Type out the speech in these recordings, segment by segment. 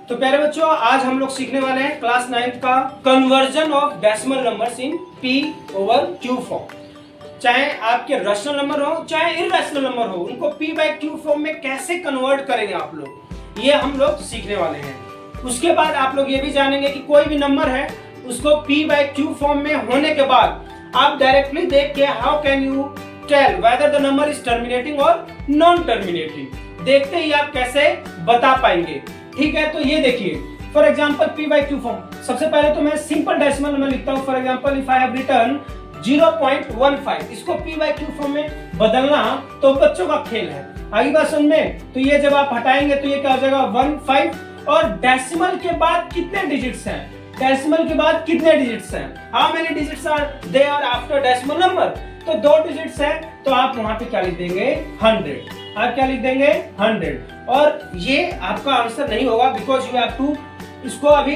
तो प्यारे बच्चों, आज हम लोग सीखने वाले हैं क्लास 9th का conversion of decimal numbers in P over Q form. चाहे आपके रैशनल नंबर हो चाहे इररेशनल नंबर हो, उनको P बाय Q फॉर्म में कैसे कन्वर्ट करेंगे आप लोग, ये हम लोग सीखने वाले हैं। उसके बाद आप लोग ये भी जानेंगे कि कोई भी नंबर है उसको P बाय Q फॉर्म में होने के बाद आप डायरेक्टली देख के how can you tell whether the number is terminating और नॉन टर्मिनेटिंग, देखते ही आप कैसे बता पाएंगे। ठीक है, तो ये देखिए for example P by Q form. सबसे पहले तो मैं सिंपल डेसिमल नंबर लिखता हूँ। For example if I have written 0.15, इसको P बाय Q फॉर्म में बदलना तो बच्चों का खेल है। आगे बात समझ में, तो ये जब आप हटाएंगे तो ये क्या हो जाएगा 15। और डेसिमल के बाद कितने डिजिट्स हैं, डेसिमल के बाद कितने डिजिट्स हैं, how many digits are there after decimal number, तो 2 डिजिट्स हैं, तो आप वहां पे क्या लिख देंगे 100। आप क्या लिख देंगे 100। और ये आपका आंसर नहीं होगा बिकॉज यू हैव टू इसको अभी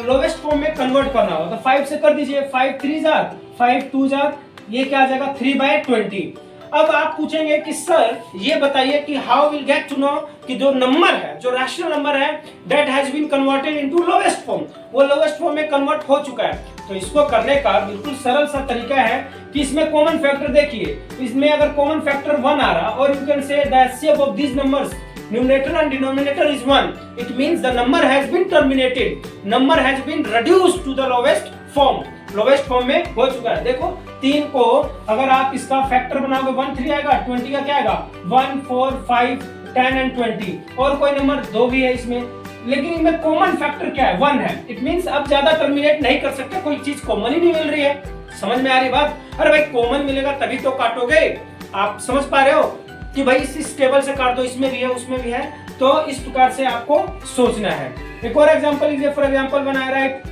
लोवेस्ट फॉर्म में कन्वर्ट करना होगा। तो 5 से कर दीजिए, 5 3 जार 5 2 जार, ये क्या आ जाएगा 3/20। अब आप पूछेंगे कि सर ये बताइए कि how will get to know कि जो नंबर है, जो रैशनल नंबर है that has been converted into lowest form, वो लोवेस्ट फॉर्म में कन्वर्ट हो चुका है। तो इसको करने का बिल्कुल सरल सा तरीका है कि इसमें कॉमन फैक्टर देखिए, इसमें अगर कॉमन फैक्टर 1 आ रहा और you can say the HCF of these numbers numerator and denominator is 1, it means the number has been terminated, number has been reduced to the lowest form, lowest form में हो चुका है। देखो 3 को अगर आप इसका फैक्टर बनाओगे 1 3 आएगा, 20 का क्या आएगा 1 4 5 10 एंड 20, और कोई नंबर 2 भी है इसमें, लेकिन इनमें कॉमन फैक्टर क्या है 1 है। इट मींस अब ज्यादा टर्मिनेट नहीं कर सकते, कोई चीज कॉमन ही नहीं मिल रही है। समझ में आ रही बात? अरे भाई कॉमन मिलेगा तभी तो काटोगे। आप समझ पा रहे हो कि भाई इस टेबल से काट दो, इसमें भी है उसमें भी है, तो इस प्रकार से आपको सोचना है। एक और एग्जांपल लीजिए, फॉर एग्जांपल बना रहा है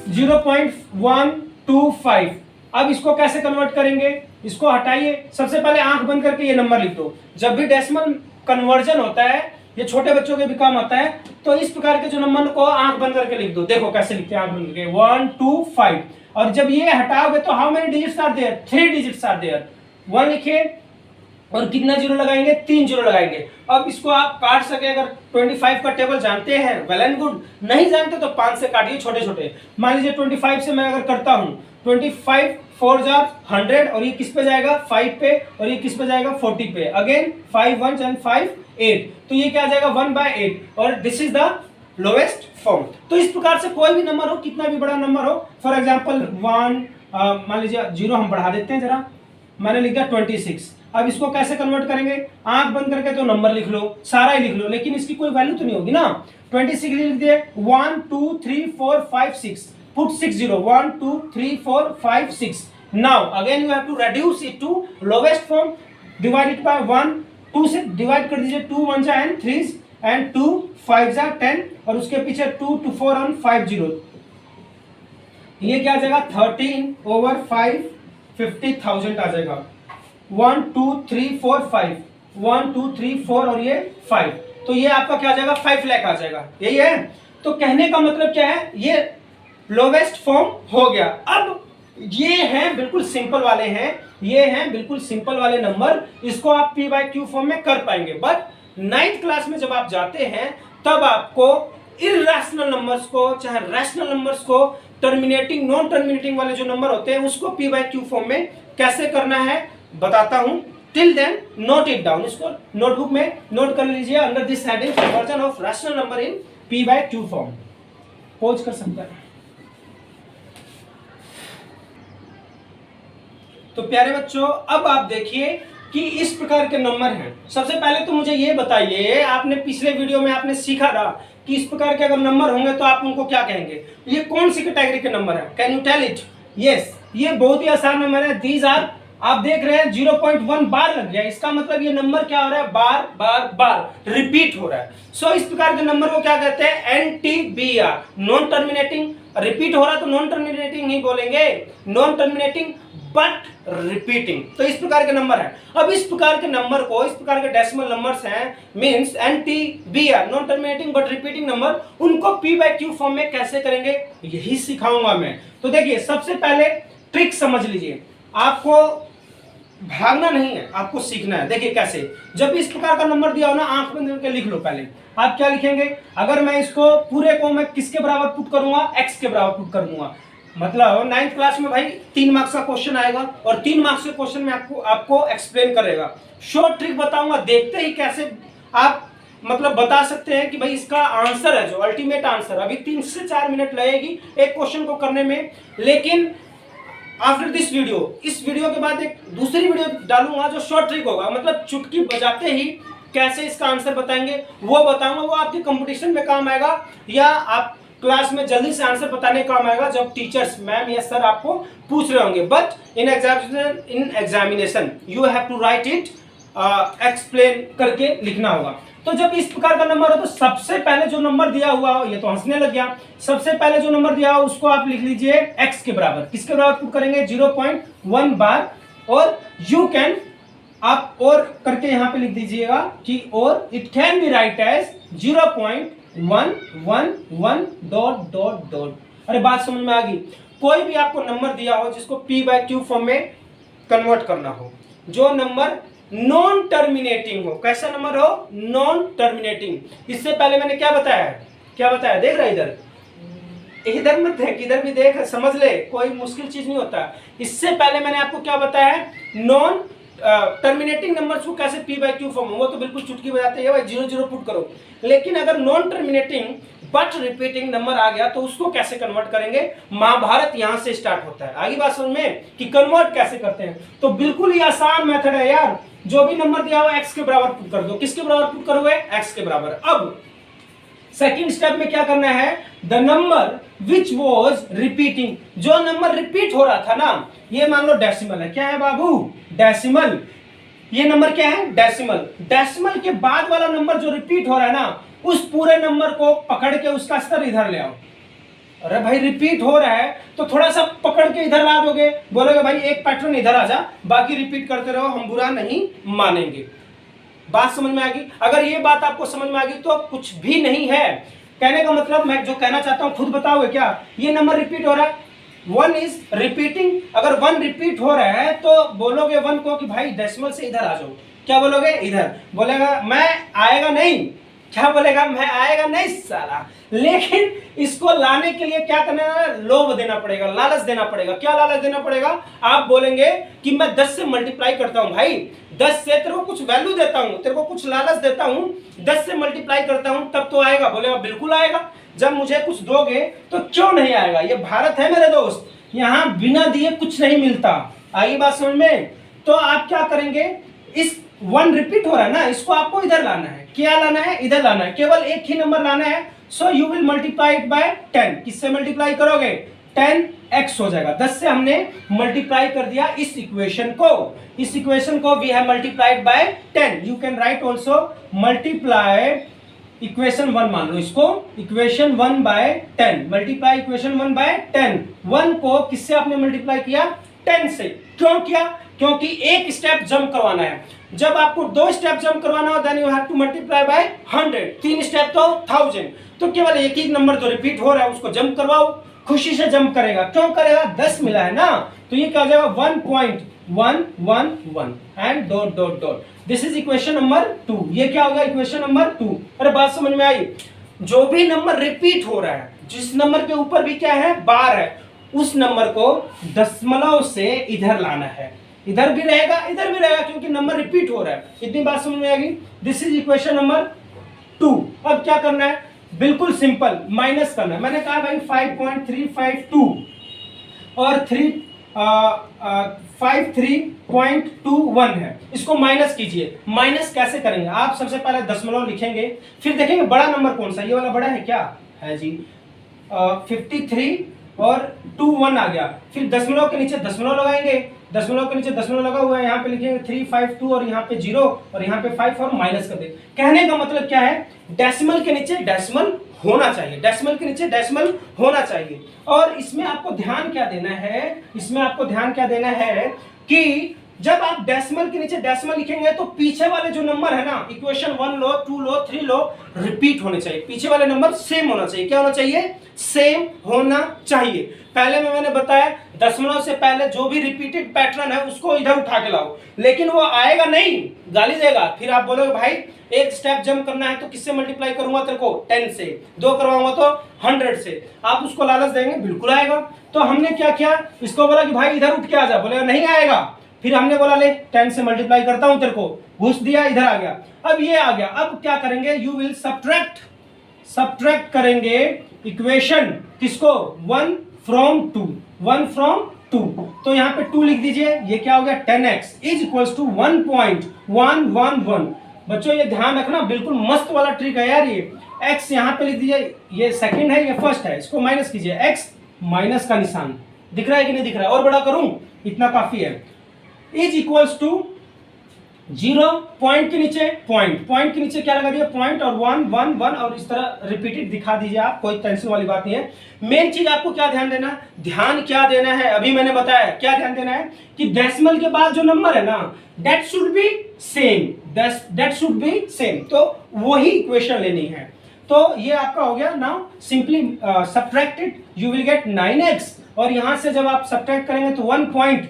0.125। अब इसको कैसे कन्वर्ट करेंगे, इसको हटाइए, सबसे पहले आंख बंद करके ये नंबर लिख दो। जब भी डेसिमल कन्वर्जन होता है, ये छोटे बच्चों के भी काम आता है, तो इस प्रकार के जो नंबर को आंख बंद करके लिख दो। देखो कैसे लिखते हैं आंख बंद करके 1 2 5। और जब ये हटाओगे तो how many digits are there, 3 digits are there. 1 लिखिए और कितना जीरो लगाएंगे, 3 जीरो लगाएंगे। अब इसको आप काट सके, अगर 25 का टेबल जानते हैं वेल एंड गुड, नहीं जानते तो 5 से काटिए छोटे छोटे। मान लीजिए 25 से मैं अगर करता हूँ 25 4 जार 100, और ये किस पे जाएगा 5 पे, और ये किस पे जाएगा 40 पे। अगेन 5 1 एंड 5 8, तो ये क्या आ जाएगा 1/8, और this is the lowest form. तो इस प्रकार से कोई भी नंबर हो, कितना भी बड़ा नंबर हो, फॉर एग्जाम्पल 1 मान लीजिए 0 हम बढ़ा देते हैं जरा, मैंने लिख दिया 26। अब इसको कैसे कन्वर्ट करेंगे, आंख बंद करके तो नंबर लिख लो, सारा ही लिख लो, लेकिन इसकी कोई वैल्यू तो नहीं होगी ना। 26 लिख दिए, 1 2 3 4 5 6, put 6 0, 1 2 3 4 5 6। Now again you have to reduce it to lowest form, divide it by 1, 2 से डिवाइड कर दीजिए, 2 1 जा एंड 3 एंड 2 5 जा 10, और उसके पीछे 2 2 4 और 5 0, ये क्या आ जाएगा 13 ओवर 5 50,000 आ जाएगा। 1 2 3 4 5, 1 2 3 4 और ये 5, तो ये आपका क्या आ जाएगा 5 लाख आ जाएगा। यही है। तो कहने का मतलब क्या है, ये लोवेस्ट फॉर्म हो गया। अब ये हैं बिल्कुल सिंपल वाले हैं, ये हैं बिल्कुल सिंपल वाले नंबर, इसको आप P बाय Q फॉर्म में कर पाएंगे। बट 9th क्लास में जब आप जाते हैं तब आपको इररेशनल नंबर्स को चाहे रैशनल नंबर्स को, टर्मिनेटिंग नॉन टर्मिनेटिंग वाले जो नंबर होते हैं उसको P बाय Q फॉर्म में कैसे करना है बताता हूं। Till then note it down, इसको नोटबुक में नोट कर लीजिए under this heading conversion of rational number in P by Q form. Pause कर सकता है। तो प्यारे बच्चों, अब आप देखिए कि इस प्रकार के नंबर हैं। सबसे पहले तो मुझे ये बताइए, आपने पिछले वीडियो में आपने सीखा था कि इस प्रकार के अगर नंबर होंगे तो आप उनको क्या कहेंगे, ये कौन सी कैटेगरी के नंबर है, can you tell it? Yes, ये बहुत ही आसान नंबर है। दीज आर, आप देख रहे हैं 0.1 बार लग गया, इसका मतलब ये नंबर क्या हो रहा है, बार बार बार रिपीट हो रहा है। सो इस प्रकार के नंबर को क्या कहते हैं, NTBR, नॉन टर्मिनेटिंग। रिपीट हो रहा है तो नॉन टर्मिनेटिंग नहीं बोलेंगे, नॉन टर्मिनेटिंग बट रिपीटिंग। तो इस प्रकार के नंबर है। अब इस प्रकार के नंबर को, इस प्रकार के डेसिमल नंबर्स हैं, means NTBR, non terminating but repeating number, उनको P बाय Q फॉर्म में कैसे करेंगे यही सिखाऊंगा मैं। तो देखिए सबसे पहले ट्रिक समझ लीजिए। आपको भागना नहीं है, आपको सीखना है। देखिए कैसे, जब भी इस प्रकार का नंबर दिया हो ना, आंख बंद करके लिख लो। पहले आप क्या लिखेंगे, अगर मैं इसको पूरे को मैं किसके बराबर पुट करूंगा, एक्स के बराबर पुट कर दूंगा। मतलब 9th क्लास में भाई 3 मार्क्स का क्वेश्चन आएगा और 3 मार्क्स के क्वेश्चन में आपको एक्सप्लेन करेगा, शॉर्ट ट्रिक बताऊंगा। देखते ही कैसे आप मतलब बता सकते हैं कि भाई इसका आंसर है, जो अल्टीमेट आंसर। अभी 3 से 4 मिनट लगेगी एक क्वेश्चन को करने में, लेकिन आफ्टर दिस वीडियो, इस वीडियो के बाद एक दूसरी वीडियो डालूंगा जो शॉर्ट ट्रिक होगा, मतलब चुटकी बजाते ही कैसे इसका आंसर बताएंगे वो बताऊंगा। वो आपके कंपटीशन में काम आएगा या आप क्लास में जल्दी से आंसर बताने का काम आएगा, जब टीचर्स मैम या सर आपको पूछ रहे होंगे। But in examination you have to write it, explain करके लिखना होगा। तो जब इस प्रकार का नंबर हो तो सबसे पहले जो नंबर दिया हुआ हो, ये तो हंसने लग गया, सबसे पहले जो नंबर दिया हो उसको आप लिख लीजिए x के बराबर। किसके बराबर पुट करेंगे, 0.1 बार, और यू कैन आप और करके यहां पे लिख दीजिएगा कि और it can be write as 0.111 dot dot dot. अरे बात समझ में आ गई। कोई भी आपको नंबर दिया हो जिसको p/q फॉर्म में कन्वर्ट करना हो, जो नंबर नॉन टर्मिनेटिंग हो, कैसा नंबर हो, नॉन टर्मिनेटिंग। इससे पहले मैंने क्या बताया, देख रहा इधर मत देख, इधर भी देख, समझ ले, कोई मुश्किल चीज नहीं होता। इससे पहले मैंने आपको क्या बताया है, नॉन टर्मिनेटिंग नंबर्स को कैसे p/q फॉर्म, वो तो बिल्कुल चुटकी बजाते हैं भाई, 0 पुट करो। लेकिन अगर non terminating but repeating number आ गया तो उसको कैसे कन्वर्ट करेंगे, महाभारत यहां से स्टार्ट होता है। आगे बात समझ में कि कन्वर्ट कैसे करते हैं, तो बिल्कुल ही आसान मेथड है यार। जो भी नंबर दिया हो x के बराबर पुट कर दो। किसके बराबर पुट करोगे, x के बराबर। अब सेकंड स्टेप में क्या करना है, the number which was repeating, जो नंबर रिपीट हो रहा था ना, ये मान लो डेसिमल है। क्या है बाबू, डेसिमल। ये नंबर क्या है, डेसिमल। डेसिमल के बाद वाला नंबर जो रिपीट हो रहा है ना, उस पूरे नंबर को पकड़ के उसका स्तर इधर ले आओ। अरे भाई रिपीट हो रहा है तो थोड़ा सा पकड़ के इधर ला दोगे, बोलोगे भाई एक पैटर्न इधर आ जा, बाकी रिपीट करते रहो, हम बुरा नहीं मानेंगे। बात समझ में आ गई। अगर ये बात आपको समझ में आ गई तो कुछ भी नहीं है। कहने का मतलब मैं जो कहना चाहता हूं खुद बताओगे क्या, ये नंबर रिपीट हो रहा है, 1 इज रिपीटिंग। अगर 1 रिपीट हो रहा है तो बोलोगे 1 को कि भाई डेसिमल से इधर आ जाओ। क्या बोलोगे, इधर। बोलेगा मैं आएगा नहीं, क्या बोलेगा, मैं आएगा नहीं साला। लेकिन इसको लाने के लिए क्या करना है, लोभ देना पड़ेगा, लालच देना पड़ेगा। क्या लालच देना पड़ेगा, आप बोलेंगे कि मैं 10 से मल्टीप्लाई करता हूं भाई, 10 से तेरे को कुछ वैल्यू देता हूं, तेरे को कुछ लालच देता हूं, 10 से मल्टीप्लाई करता हूं तब तो आएगा। बोलेगा बिल्कुल आएगा, जब मुझे कुछ दोगे तो क्यों नहीं आएगा। ये भारत है मेरे दोस्त, यहाँ बिना दिए कुछ नहीं मिलता। आई बात समझ में। तो आप क्या करेंगे, इस 1 रिपीट हो रहा है ना, इसको आपको इधर लाना है। क्या लाना है, इधर लाना है, केवल एक ही नंबर लाना है। So you will multiply it by 10। किससे मल्टीप्लाई करोगे, 10x हो जाएगा। 10 से हमने मल्टीप्लाई कर दिया इस इक्वेशन को we have multiplied by 10। You can write also multiply equation 1, मान लो इसको equation 1 by 10। Multiply equation 1 by 10। 1 को किससे आपने मल्टीप्लाई किया, 10 से। क्यों किया, क्योंकि एक स्टेप जंप करवाना है। जब आपको 2 स्टेप जंप करवाना हो then you have to multiply by 100। 3 step तो 1000। तो केवल एक ही नंबर जो रिपीट हो रहा है उसको जंप करवाओ, खुशी से जंप करेगा। क्यों करेगा, 10 मिला है ना, तो ये क्या हो जाएगा 1.111 and dot dot dot. This is equation number 2। ये क्या होगा, इक्वेशन नंबर 2। अरे बात समझ में आई। जो भी नंबर रिपीट हो रहा है, जिस नंबर के ऊपर भी क्या है, बार है, उस नंबर को दशमलव से इधर लाना है। इधर भी रहेगा, इधर भी रहेगा, क्योंकि नंबर रिपीट हो रहा है। इतनी बात समझ में आएगी। This is equation number 2। अब क्या करना है, बिल्कुल सिंपल, माइनस करना है। मैंने कहा भाई 5.352 और 53.21 है, इसको माइनस कीजिए। माइनस कैसे करेंगे, आप सबसे पहले दशमलव लिखेंगे, फिर देखेंगे बड़ा नंबर कौन सा, ये वाला बड़ा है क्या है जी, 53 और 21 आ गया। फिर दशमलव के नीचे दशमलव लगाएंगे, दशमलव के नीचे दशमलव लगा हुआ है, यहाँ पे लिखेंगे 352 और यहाँ पे 0 और यहाँ पे 5 और माइनस कर दे। कहने का मतलब क्या है, डेसिमल के नीचे डेसिमल होना चाहिए, डेसिमल के नीचे डेसिमल होना चाहिए। और इसमें आपको ध्यान क्या देना है, इसमें आपको ध्यान क्या देना है कि जब आप डेसिमल के नीचे डेसिमल लिखेंगे तो पीछे वाले जो नंबर है ना, इक्वेशन 1 लो, 2 लो, 3 लो, रिपीट होने चाहिए। पीछे वाले नंबर सेम होना चाहिए। क्या होना चाहिए? सेम होना चाहिए। पहले में मैंने बताया दशमलव से पहले जो भी रिपीटेड पैटर्न है उसको इधर उठा के लाओ, लेकिन वो आएगा नहीं, गाली देगा। फिर आप बोलोगे भाई एक स्टेप जंप करना है तो किससे मल्टीप्लाई करूंगा तेरे को? 10 से। 2 करवाऊंगा तो 100 से। आप उसको लालच देंगे, बिल्कुल आएगा। तो हमने क्या किया, इसको बोला कि भाई इधर उठ के आ जा, बोलेगा नहीं आएगा। फिर हमने बोला ले 10 से मल्टीप्लाई करता हूं तेरे को, घुस दिया, इधर आ गया। अब ये आ गया। अब क्या करेंगे? यू विल सब्ट्रैक्ट करेंगे इक्वेशन किसको? 1 from 2, 1 from 2। तो यहाँ पे 2 लिख दीजिए। ये क्या हो गया? 10x is equals to 1.111। बच्चों ये ध्यान रखना, बिल्कुल मस्त वाला ट्रिक है यार ये। x यहाँ पे लिख दीजिए, ये सेकंड है, ये फर्स्ट है, इसको माइनस कीजिए। x माइनस का निशान दिख रहा है कि नहीं दिख रहा है? और बड़ा करूं? इतना काफी है। इज इक्वल्स टू 0 पॉइंट के नीचे पॉइंट के नीचे क्या लगा दिया? पॉइंट और 1 1 1 और इस तरह रिपीटेड दिखा दीजिए आप, कोई टेंशन वाली बात नहीं है। मेन चीज आपको क्या ध्यान देना है, अभी मैंने बताया क्या ध्यान देना है कि डेसिमल के बाद जो नंबर है ना, दैट शुड बी सेम, तो वही इक्वेशन लेनी है। तो ये आपका हो गया। Now simply subtracted, you will gate 9x, और यहां से जब आप सब्ट्रैक्ट करेंगे तो 1.000।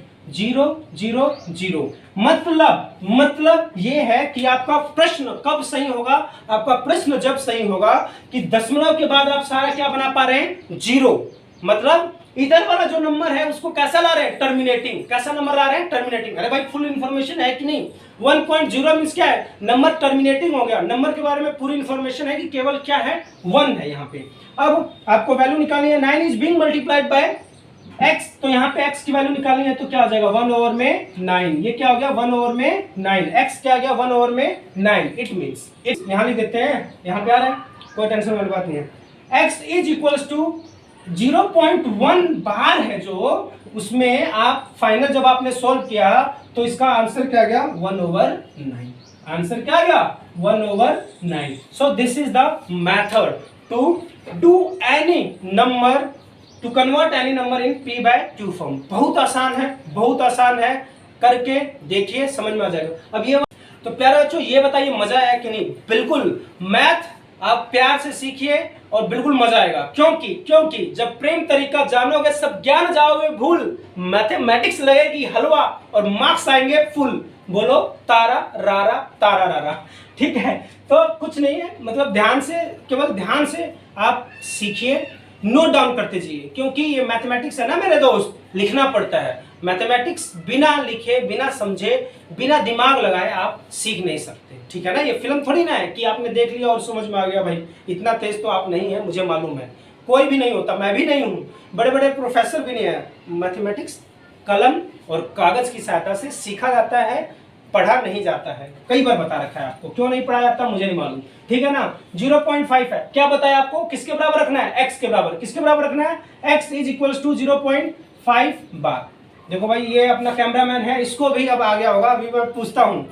मतलब ये है कि आपका प्रश्न कब सही होगा? आपका प्रश्न जब सही होगा कि दशमलव के बाद आप सारा क्या बना पा रहे हैं? 0। मतलब इधर वाला जो नंबर है उसको कैसा ला रहे हैं? टर्मिनेटिंग। कैसा नंबर ला रहे हैं? टर्मिनेटिंग। अरे भाई फुल इंफॉर्मेशन है कि नहीं? 1.0 मींस क्या है? नंबर टर्मिनेटिंग हो गया। नंबर के बारे में पूरी इंफॉर्मेशन है कि केवल क्या है? 1 है यहाँ पे। अब आपको वैल्यू निकालनी है। 9 is being multiplied by x, तो यहाँ पे x की वैल्यू निकालनी है तो क्या हो जाएगा? 1/9। ये क्या हो गया? 1/9। x क्या आ गया? 1/9। इट मींस यहाँ लिख देते हैं, यहाँ पे आ रहा है, कोई टेंशन वाली बात नहीं है। x इज इक्वल्स टू 0.1 बार है जो, उसमें आप फाइनल जब आपने सोल्व किया तो इसका आंसर क्या गया? 1/9। आंसर क्या गया? 1/9। So this is the method to do any number, to convert any number in p/q form. बहुत आसान है, करके देखिए, समझ में आ जाएगा। अब ये तो प्यारे बच्चों ये बताइए मजा आया कि नहीं? बिल्कुल मैथ आप प्यार से सीखिए और बिल्कुल मजा आएगा। क्योंकि जब प्रेम तरीका जानोगे सब ज्ञान जाओगे भूल। मैथमेटिक्स लगेगी हलवा और मार्क्स आएंगे फुल। बोलो तारा रारा तारा रारा। ठीक है, तो कुछ नहीं है, मतलब ध्यान से, केवल ध्यान से आप सीखिए, नोट डाउन करते जाइए, क्योंकि ये मैथमेटिक्स है ना मेरे दोस्त, लिखना पड़ता है। मैथमेटिक्स बिना लिखे, बिना समझे, बिना दिमाग लगाए आप सीख नहीं सकते। ठीक है ना? ये फिल्म थोड़ी ना है कि आपने देख लिया और समझ में आ गया। भाई इतना तेज तो आप नहीं है, मुझे मालूम है, कोई भी नहीं होता, मैं भी नहीं हूँ, बड़े बड़े प्रोफेसर भी नहीं है। मैथमेटिक्स कलम और कागज की सहायता से सीखा जाता है, पढ़ा नहीं जाता है। कई बार बता रखा है आपको, क्यों नहीं पढ़ा जाता मुझे नहीं मालूम। ठीक है ना? 0.5 है, क्या बताया आपको? किसके बराबर रखना है? x के बराबर। किसके बराबर रखना है? x इज इक्वल्स टू 0.5 बार। देखो भाई ये अपना कैमरामैन है, इसको भी अब आ गया होगा, अभी मैं पूछता हूँ।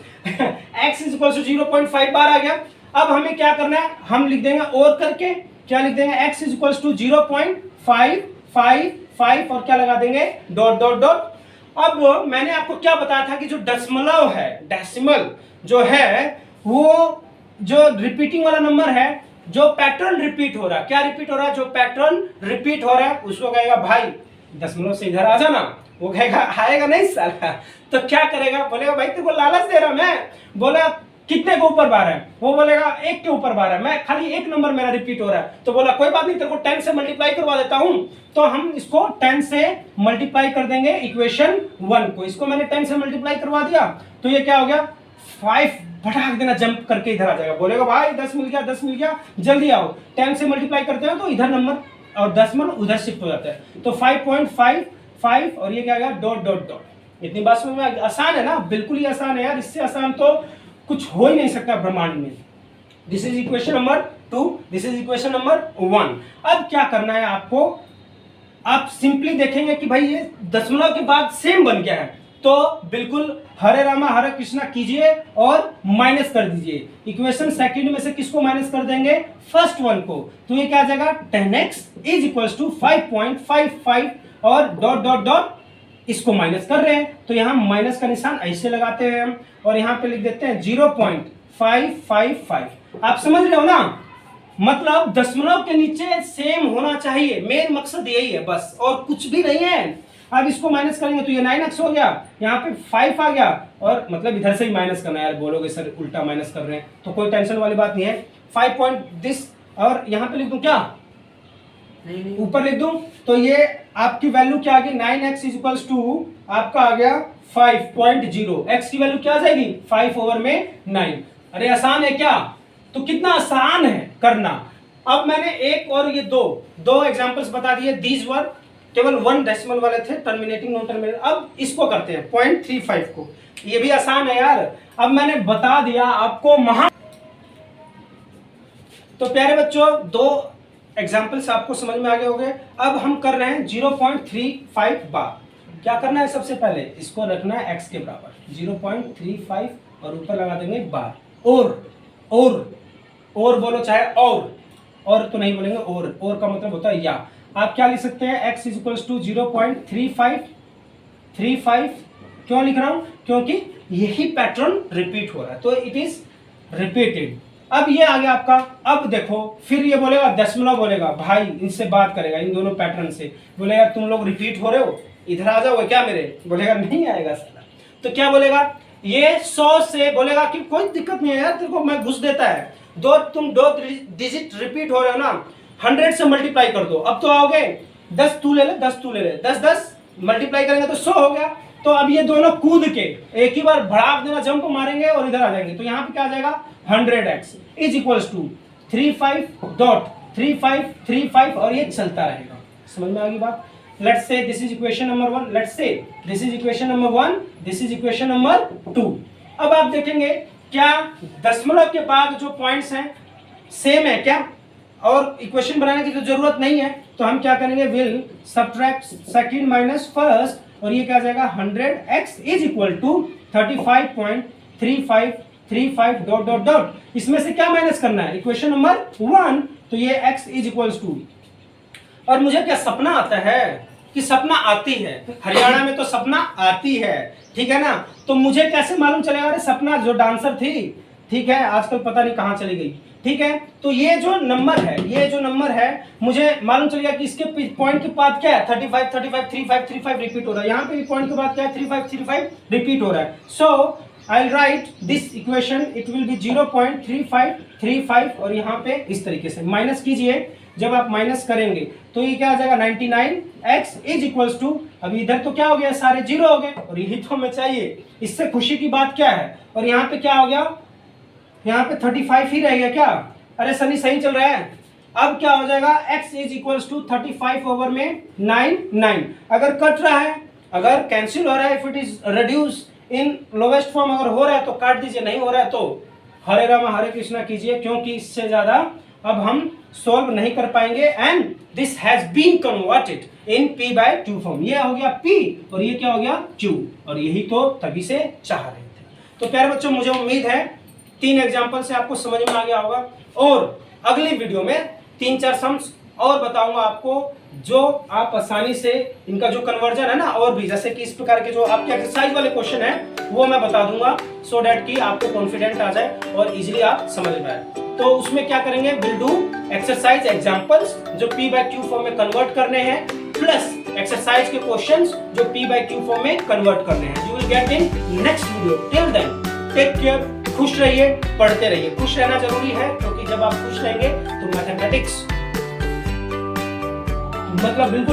x इज इक्वल्स टू 0.5 बार आ गया। अब हमें क्या करना है? हम लिख देंगे और करके, क्या लिख देंगे? x इज इक्वल्स टू 0.555 और क्या लगा देंगे? Dot dot dot. अब मैंने आपको क्या बताया था कि जो दशमलव है, डेसिमल जो है, वो जो रिपीटिंग वाला नंबर है, जो पैटर्न रिपीट हो रहा है, क्या रिपीट हो रहा है? जो पैटर्न रिपीट हो रहा है उसको कहेगा भाई दशमलव से इधर आ जाना। वो कहेगा आएगा नहीं साला, तो क्या करेगा? बोलेगा भाई तेरे को लालच दे रहा मैं। बोला कितने के ऊपर बार है? वो बोलेगा 1 के ऊपर बार है, मैं खाली एक नंबर मेरा रिपीट हो रहा है। तो बोला कोई बात नहीं, तेरे को 10 से मल्टीप्लाई करवा देता हूं। तो हम इसको 10 से मल्टीप्लाई कर देंगे इक्वेशन 1 को। इसको मैंने 10 से मल्टीप्लाई करवा दिया तो ये क्या हो गया? 5 भटाक देना, जंप करके इधर आ जाएगा। बोलेगा भाई 10 मिल गया, जल्दी आओ। 10 से मल्टीप्लाई करते हो तो इधर नंबर और दशमलव उधर शिफ्ट हो जाता है, तो 5.55 और ये क्या गया? Dot dot dot. इतनी बात समझ में? आसान है ना? बिल्कुल ही आसान है यार, इससे आसान तो कुछ हो ही नहीं सकता ब्रह्मांड में। This is equation number 2, this is equation number 1। अब क्या करना है आपको? आप सिंपली देखेंगे कि भाई ये दशमलव के बाद सेम बन गया है, तो बिल्कुल हरे रामा हरे कृष्णा कीजिए और माइनस कर दीजिए। इक्वेशन सेकंड में से किसको माइनस कर देंगे? फर्स्ट वन को। तो ये क्या आ जाएगा? 10x इज इक्वल्स टू 5.55 और डॉट डॉट डॉट इसको माइनस कर रहे हैं, तो यहाँ माइनस का निशान ऐसे लगाते हैं हम, और यहाँ पे लिख देते हैं 0.555। आप समझ रहे हो ना, मतलब दशमलव के नीचे सेम होना चाहिए, मेन मकसद यही है बस, और कुछ भी नहीं है। अब इसको माइनस करेंगे तो ये 9x हो गया, यहाँ पे 5 आ गया, और मतलब इधर से ही माइनस करना है। यार बोलोगे सर उल्टा माइनस कर रहे हैं, तो कोई टेंशन वाली बात नहीं है। 5 पॉइंट दिस, और यहाँ पे लिख दूं क्या, ऊपर लिख दूं, तो ये आपकी वैल्यू क्या आ गई, 9x इक्वल्स टू आपका आ गया 5.0। x की वैल्यू क्या आ जाएगी, 5/9। अरे आसान है क्या, तो कितना आसान है करना। अब मैंने एक और ये दो एग्जांपल्स बता दिए, दीज वर केवल 1 डेसिमल वाले थे, टर्मिनेटिंग नॉन टर्मिनेटिंग। अब इसको करते हैं 0.35 को, ये भी आसान है यार। अब मैंने बता दिया आपको महा। तो प्यारे बच्चों, 2 एग्जाम्पल्स आपको समझ में आ गए होंगे। अब हम कर रहे हैं 0.35 बार। क्या करना है, सबसे पहले इसको रखना है x के बराबर 0.35, और ऊपर लगा देंगे बार। और बोलो चाहे और तो नहीं बोलेंगे, और का मतलब होता है या। आप क्या लिख सकते हैं, x इक्वल्स टू 0.35। क्यों लिख रहा हूं, क्योंकि यही पैटर्न रिपीट हो रहा है, तो इट इज रिपीटेड। अब ये आ गया आपका। अब देखो, फिर ये बोलेगा दशमलव, बोलेगा भाई इनसे बात करेगा, इन दोनों पैटर्न से बोलेगा तुम लोग रिपीट हो रहे हो, इधर आ जाओगे क्या मेरे, बोलेगा नहीं आएगा साला। तो क्या बोलेगा, ये 100 से बोलेगा कि कोई दिक्कत नहीं है यार, तेरे को मैं घुस देता है, तुम दो डिजिट रिपीट हो रहे हो ना, 100 से मल्टीप्लाई कर दो। अब तो आओगे 10 तू ले ले, 10 तू ले ले, 10 मल्टीप्लाई करेंगे तो 100 हो गया। तो अब ये दोनों कूद के एक ही बार भड़ाक देना, जंप मारेंगे और इधर आ जाएंगे। तो यहाँ पे क्या आ जाएगा, 100x इज इक्वल्स टू 35.3535, और ये चलता रहेगा। समझ में आ गई बात। Let's say this is equation number 1, let's say this is equation number 1, this is equation number 2। अब आप देखेंगे क्या दशमलव के बाद जो पॉइंट्स हैं सेम है क्या, और इक्वेशन बनाने की तो जरूरत नहीं है। तो हम क्या करेंगे, will subtract second minus first, और ये क्या आ जाएगा 100x is equal to 35.3535 dot dot dot. इसमें से क्या माइनस करना है, इक्वेशन नंबर 1, तो ये x इज इक्वल्स टू। और मुझे क्या सपना आता है कि सपना आती है, हरियाणा में तो सपना आती है, ठीक है ना। तो मुझे कैसे मालूम चलेगा, अरे सपना जो डांसर थी, ठीक है, आजकल पता नहीं कहाँ चली गई, ठीक है। तो ये जो नंबर है, मुझे मालूम चल गया कि इसके पॉइंट के बाद क्या है, 35 35 35 35 रिपीट हो रहा है। यहाँ पे भी पॉइंट के बाद क्या है, 35 35 रिपीट हो रहा है। So I will write this equation, it will be 0.3535, और यहाँ पे इस तरीके से माइनस कीजिए। जब आप माइनस करेंगे तो ये क्या आ जाएगा, 99x इज इक्वल्स टू, अभी इधर तो क्या हो गया, सारे 0 हो गए, और यही तो हमें चाहिए। इससे खुशी की बात क्या है, और यहाँ पे क्या हो गया, यहाँ पे 35 ही रह गया क्या, अरे सनी सही चल रहा है। अब क्या हो जाएगा, x इज इक्वल्स टू 35/9। अगर कट रहा है, अगर कैंसिल हो रहा है, if it is reduce in lowest form, अगर हो रहा है तो काट दीजिए, नहीं हो रहा है तो हरे राम हरे कृष्णा कीजिए, क्योंकि इससे ज्यादा अब हम सॉल्व नहीं कर पाएंगे। And this has been converted in p/q form. ये हो गया p, और ये क्या हो गया q, और यही तो तभी से चाह रहे थे। तो प्यारे बच्चों, मुझे उम्मीद है 3 एग्जाम्पल से आपको समझ में आ गया होगा, और अगली वीडियो में 3-4 सम्स और बताऊंगा आपको, जो आप आसानी से इनका जो कन्वर्जन है ना, और भी जैसे कि इस प्रकार के जो आपके एक्सरसाइज वाले क्वेश्चन है वो मैं बता दूंगा, सो डैट कि आपको कॉन्फिडेंट आ जाए और इजीली आप समझ पाए। तो उसमें क्या करेंगे, विल डू एक्सरसाइज एग्जांपल्स जो p/q फॉर्म में कन्वर्ट करने हैं, प्लस एक्सरसाइज के क्वेश्चंस जो p/q फॉर्म में कन्वर्ट करने हैं। You will get in next video. Till then take care, खुश रहिए, पढ़ते रहिए। खुश रहना जरूरी है, क्योंकि जब आप खुश रहेंगे तो मैथमेटिक्स मतलब बिल्कुल